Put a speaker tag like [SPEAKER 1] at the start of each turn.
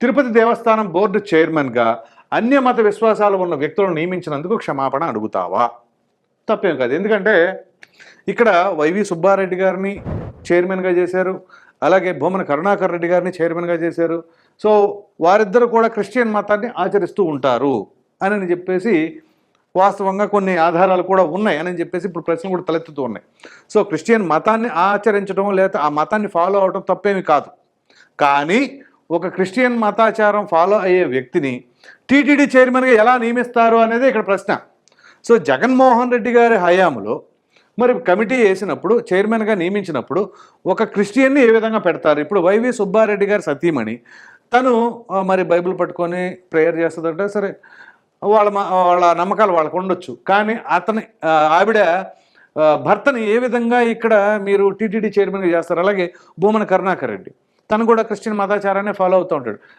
[SPEAKER 1] తిరుపతి దేవస్థానం board చైర్మన్గా అన్యమత విశ్వాసాలు ఉన్న వ్యక్తులను నియమించినందుకు క్షమాపణ అడుగుతావా? తప్పేం కాదు. ఎందుకంటే ఇక్కడ వైవి సుబ్బారెడ్డి గారిని చైర్మన్గా చేశారు, అలాగే భూమన కరుణాకర్ రెడ్డి గారిని చైర్మన్గా చేశారు. సో వారిద్దరు కూడా క్రిస్టియన్ మతాన్ని ఆచరిస్తూ ఉంటారు అని చెప్పేసి వాస్తవంగా కొన్ని ఆధారాలు కూడా ఉన్నాయి అని చెప్పేసి ఇప్పుడు ప్రశ్నలు కూడా తలెత్తుతూ ఉన్నాయి. సో క్రిస్టియన్ మతాన్ని ఆచరించడం లేదా ఆ మతాన్ని ఫాలో అవడం తప్పేమి కాదు. కానీ ఒక క్రిస్టియన్ మతాచారం ఫాలో అయ్యే వ్యక్తిని టీటీడీ చైర్మన్గా ఎలా నియమిస్తారు అనేది ఇక్కడ ప్రశ్న. సో జగన్మోహన్ రెడ్డి గారి హయాంలో మరి కమిటీ వేసినప్పుడు చైర్మన్గా నియమించినప్పుడు ఒక క్రిస్టియన్ని ఏ విధంగా పెడతారు? ఇప్పుడు వైవి సుబ్బారెడ్డి గారి సతీమణి తను మరి బైబిల్ పట్టుకొని ప్రేయర్ చేస్తుందంటే సరే, వాళ్ళ నమ్మకాలు వాళ్ళకు ఉండొచ్చు. కానీ ఆవిడ భర్తని ఏ విధంగా ఇక్కడ మీరు టీటీడీ చైర్మన్గా చేస్తారు? అలాగే భూమన కరుణాకర్ రెడ్డి తను కూడా క్రిస్టియన్ మతాచారాన్ని ఫాలో అవుతూ ఉంటాడు.